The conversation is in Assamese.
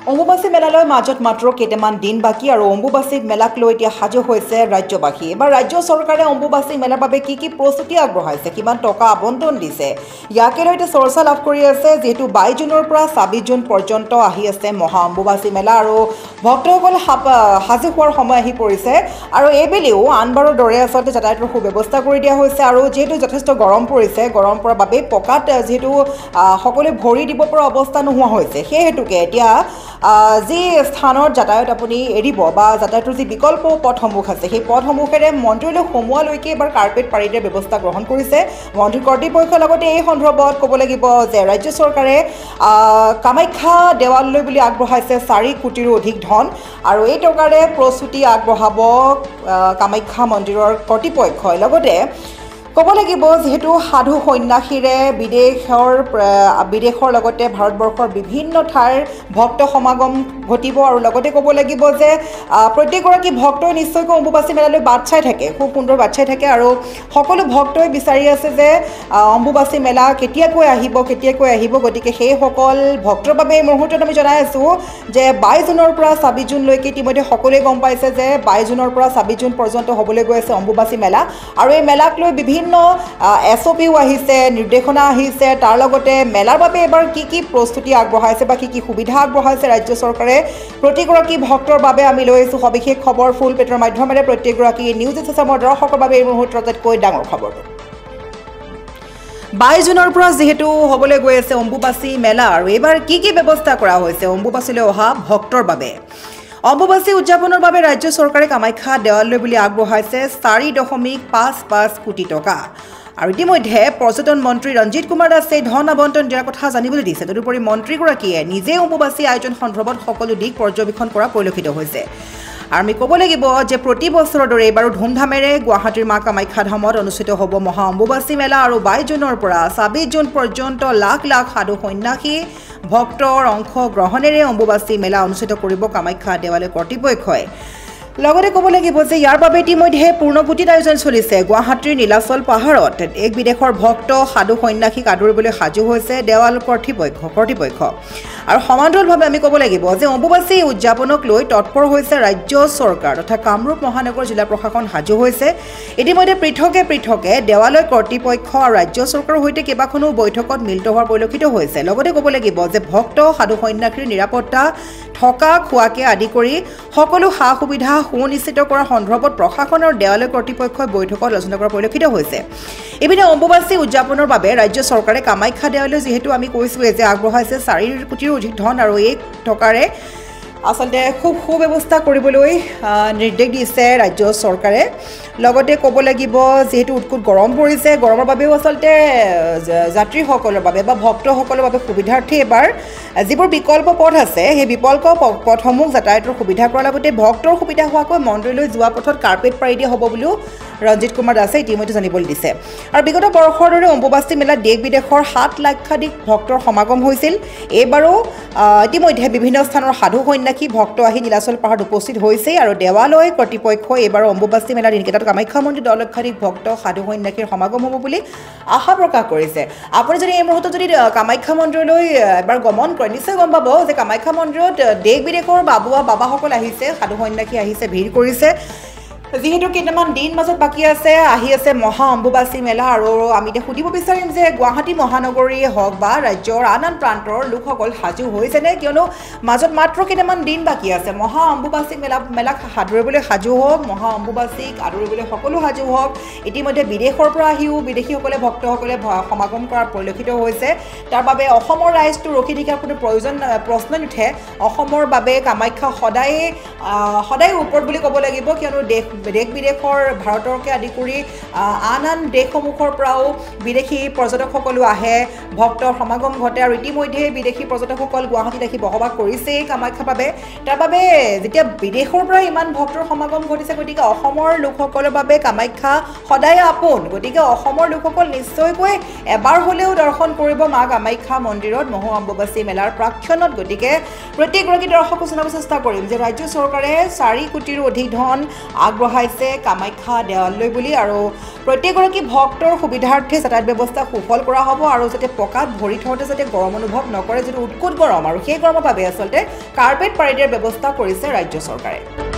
অম্বুবাচী মেলালৈ মাজত মাত্ৰ কেইটামান দিন বাকী আৰু অম্বুবাচী মেলাক লৈ এতিয়া সাজু হৈছে ৰাজ্যবাসী। এবাৰ ৰাজ্য চৰকাৰে অম্বুবাচী মেলাৰ বাবে কি প্ৰস্তুতি আগবঢ়াইছে, কিমান টকা আবণ্টন দিছে, ইয়াকে লৈ এতিয়া চৰ্চা লাভ কৰি আছে। যিহেতু 22 জুনৰ পৰা 26 জুন পৰ্যন্ত আহি আছে মহা অম্বুবাচী মেলা আৰু ভক্তসকল সাজু হোৱাৰ সময় আহি পৰিছে আৰু এইবেলিও আনবাৰৰ দৰে আচলতে যাতায়াতৰ সুব্যৱস্থা কৰি দিয়া হৈছে। আৰু যিহেতু যথেষ্ট গৰম পৰিছে, গৰম পৰাৰ বাবে পকাত যিহেতু সকলোৱে ভৰি দিব পৰা অৱস্থা নোহোৱা হৈছে, সেই হেতুকে এতিয়া যি স্থানত যাতায়াত আপুনি এৰিব বা যাতায়াতৰ যি বিকল্প পথসমূহ আছে, সেই পথসমূহেৰে মন্দিৰলৈ সোমোৱালৈকে এবাৰ কাৰ্পেট পাৰি দিয়াৰ ব্যৱস্থা গ্ৰহণ কৰিছে মন্দিৰ কৰ্তৃপক্ষৰ। লগতে এই সন্দৰ্ভত ক'ব লাগিব যে ৰাজ্য চৰকাৰে কামাখ্যা দেৱাললৈ বুলি আগবঢ়াইছে 4 কোটিৰো অধিক ধন আৰু এই টকাৰে প্ৰস্তুতি আগবঢ়াব কামাখ্যা মন্দিৰৰ কৰ্তৃপক্ষই। লগতে ক'ব লাগিব যিহেতু সাধু সন্যাসীৰে বিদেশৰ লগতে ভাৰতবৰ্ষৰ বিভিন্ন ঠাইৰ ভক্ত সমাগম ঘটিব আৰু লগতে ক'ব লাগিব যে প্ৰত্যেকগৰাকী ভক্তই নিশ্চয়কৈ অম্বুবাচী মেলালৈ বাট চাই থাকে, খুব সুন্দৰ বাট চাই থাকে আৰু সকলো ভক্তই বিচাৰি আছে যে অম্বুবাচী মেলা কেতিয়াকৈ আহিব। গতিকে সেইসকল ভক্তৰ বাবে এই মুহূৰ্তত আমি জনাই আছোঁ যে 22 জুনৰ পৰা 26 জুনলৈকে ইতিমধ্যে সকলোৱে গম পাইছে যে 22 জুনৰ পৰা 26 জুন পৰ্যন্ত হ'বলৈ গৈ আছে অম্বুবাচী মেলা আৰু এই মেলাক লৈ বিভিন্ন SOPও আহিছে, নিৰ্দেশনা আহিছে। তাৰ লগতে মেলাৰ বাবে এবাৰ কি প্ৰস্তুতি আগবঢ়াইছে বা কি সুবিধা আগবঢ়াইছে ৰাজ্য চৰকাৰে প্ৰতিগৰাকী ভক্তৰ বাবে আমি লৈ আহিছোঁ সবিশেষ খবৰ ফুল পেটৰ মাধ্যমেৰে প্ৰত্যেকগৰাকী নিউজ এছামৰ দৰ্শকৰ বাবে এই মুহূৰ্তত আটাইতকৈ ডাঙৰ খবৰটো। 22 জুনৰ পৰা যিহেতু হ'বলৈ গৈ আছে অম্বুবাচী মেলা আৰু এইবাৰ কি ব্যৱস্থা কৰা হৈছে অম্বুবাচীলৈ অহা ভক্তৰ বাবে। অম্বুবাচী উদযাপনৰ বাবে ৰাজ্য চৰকাৰে কামাখ্যা দেৱালয় বুলি আগবঢ়াইছে 4.55 কোটি টকা আৰু ইতিমধ্যে পৰ্যটন মন্ত্ৰী ৰঞ্জিত কুমাৰ দাসে ধন আবণ্টন দিয়াৰ কথা জানিবলৈ দিছে। তদুপৰি মন্ত্ৰীগৰাকীয়ে নিজে অম্বুবাচী আয়োজন সন্দৰ্ভত সকলো দিশ পৰ্যবেক্ষণ কৰা পৰিলক্ষিত হৈছে। আৰু আমি ক'ব লাগিব যে প্ৰতি বছৰৰ দৰে এইবাৰো ধুমধামেৰে গুৱাহাটীৰ মা কামাখ্যা ধামত অনুষ্ঠিত হ'ব মহা অম্বুবাচী মেলা আৰু 22 জুনৰ পৰা 26 জুন পৰ্যন্ত লাখ লাখ সাধু সন্যাসী ভক্তৰ অংশগ্ৰহণেৰে অম্বুবাচী মেলা অনুষ্ঠিত কৰিব কামাখ্যা দেৱালয় কৰ্তৃপক্ষই। লগতে ক'ব লাগিব যে ইয়াৰ বাবে ইতিমধ্যে পূৰ্ণগতিত আয়োজন চলিছে গুৱাহাটীৰ নীলাচল পাহাৰত। দেশ বিদেশৰ ভক্ত সাধু সন্যাসীক আদৰিবলৈ সাজু হৈছে দেৱাল কৰ্তৃপক্ষ আৰু সমান্তৰালভাৱে আমি ক'ব লাগিব যে অম্বুবাচী উদযাপনক লৈ তৎপৰ হৈছে ৰাজ্য চৰকাৰ তথা কামৰূপ মহানগৰ জিলা প্ৰশাসন সাজু হৈছে। ইতিমধ্যে পৃথকে দেৱালয় কৰ্তৃপক্ষ আৰু ৰাজ্য চৰকাৰৰ সৈতে কেইবাখনো বৈঠকত মিলিত হোৱাৰ পৰিলক্ষিত হৈছে। লগতে ক'ব লাগিব যে ভক্ত সাধু সন্যাসীৰ নিৰাপত্তা থকা খোৱাকে আদি কৰি সকলো সা সুবিধা সুনিশ্চিত কৰাৰ সন্দৰ্ভত প্ৰশাসন আৰু দেৱালয় কৰ্তৃপক্ষই বৈঠকত আলোচনা কৰা পৰিলক্ষিত হৈছে। ইপিনে অম্বুবাচী উদযাপনৰ বাবে ৰাজ্য চৰকাৰে কামাখ্যা দেৱালয় যিহেতু আমি কৈছোঁৱে যে আগবঢ়াইছে 4 কোটিৰো অধিক ধন আৰু এই টকাৰে আচলতে খুব সুব্যৱস্থা কৰিবলৈ নিৰ্দেশ দিছে ৰাজ্য চৰকাৰে। লগতে ক'ব লাগিব যিহেতু উৎকট গৰম পৰিছে, গৰমৰ বাবেও আচলতে যাত্ৰীসকলৰ বাবে বা ভক্তসকলৰ বাবে সুবিধাৰ্থী এবাৰ যিবোৰ বিকল্প পথ আছে সেই বিকল্প পথসমূহ যাতায়াতৰ সুবিধা কৰাৰ লগতে ভক্তৰ সুবিধা হোৱাকৈ মন্দিৰলৈ যোৱা পথত কাৰ্পেট পাৰি দিয়া হ'ব বুলিও ৰঞ্জিত কুমাৰ দাসে ইতিমধ্যে জানিবলৈ দিছে। আৰু বিগত বৰ্ষৰ দৰে অম্বুবাচী মেলাত দেশ বিদেশৰ 7 লাখাধিক ভক্তৰ সমাগম হৈছিল। এইবাৰো ইতিমধ্যে বিভিন্ন স্থানৰ সাধু সন্যাসী ভক্ত আহি নীলাচল পাহাৰত উপস্থিত হৈছে আৰু দেৱালয় কৰ্তৃপক্ষই এইবাৰ অম্বুবাচী মেলাৰ দিনকেইটাত কামাখ্যা মন্দিৰ 10 লক্ষাধিক ভক্ত সাধু সন্যাসীৰ সমাগম হ'ব বুলি আশা প্ৰকাশ কৰিছে। আপুনি যদি এই মুহূৰ্তত যদি কামাখ্যা মন্দিৰলৈ এবাৰ গমন কৰে নিশ্চয় গম পাব যে কামাখ্যা মন্দিৰত দেশ বিদেশৰ বাবাসকল আহিছে, সাধু সন্যাসী আহিছে, ভিৰ কৰিছে। যিহেতু কেইটামান দিন মাজত বাকী আছে, আহি আছে মহা অম্বুবাচী মেলা আৰু আমি এতিয়া সুধিব বিচাৰিম যে গুৱাহাটী মহানগৰীয়ে হওক বা ৰাজ্যৰ আন প্ৰান্তৰ লোকসকল সাজু হৈছেনে, কিয়নো মাজত মাত্ৰ কেইটামান দিন বাকী আছে। মহা অম্বুবাচী মেলাক সাদৰিবলৈ সাজু হওক, মহা অম্বুবাচীক আদৰিবলৈ সকলো সাজু হওক। ইতিমধ্যে বিদেশৰ পৰা আহিও বিদেশীসকলে ভক্তসকলে সমাগম কৰাৰ পৰিলক্ষিত হৈছে। তাৰ বাবে অসমৰ ৰাইজটো ৰখি থকাৰ কোনো প্ৰশ্ন নুঠে। অসমৰ বাবে কামাখ্যা সদায় ওপৰত বুলি ক'ব লাগিব, কিয়নো দেশ বিদেশৰ ভাৰতকে আদি কৰি আন দেশসমূহৰ পৰাও বিদেশী পৰ্যটকসকলো আহে, ভক্তৰ সমাগম ঘটে আৰু ইতিমধ্যে বিদেশী পৰ্যটকসকল গুৱাহাটীত আহি বসবাস কৰিছে কামাখ্যাৰ বাবে। তাৰ বাবে যেতিয়া বিদেশৰ পৰা ইমান ভক্তৰ সমাগম ঘটিছে, গতিকে অসমৰ লোকসকলৰ বাবে কামাখ্যা সদায় আপোন। গতিকে অসমৰ লোকসকল নিশ্চয়কৈ এবাৰ হ'লেও দৰ্শন কৰিব মা কামাখ্যা মন্দিৰত মহা অম্বুবাচী মেলাৰ প্ৰাক্ষণত। গতিকে প্ৰত্যেকগৰাকী দৰ্শকক জনাব চেষ্টা কৰিম যে ৰাজ্য চৰকাৰে 4 কোটিৰো অধিক ধন আগবঢ়াই আগবঢ়াইছে কামাখ্যা দেৱালয় বুলি আৰু প্ৰত্যেকগৰাকী ভক্তৰ সুবিধাৰ্থে যাতায়াত ব্যৱস্থা সুফল কৰা হ'ব আৰু যাতে পকাত ভৰি থওঁতে যাতে গৰম অনুভৱ নকৰে, যিটো উৎকট গৰম আৰু সেই গৰমৰ বাবে আচলতে কাৰ্পেট পাৰি দিয়াৰ ব্যৱস্থা কৰিছে ৰাজ্য চৰকাৰে।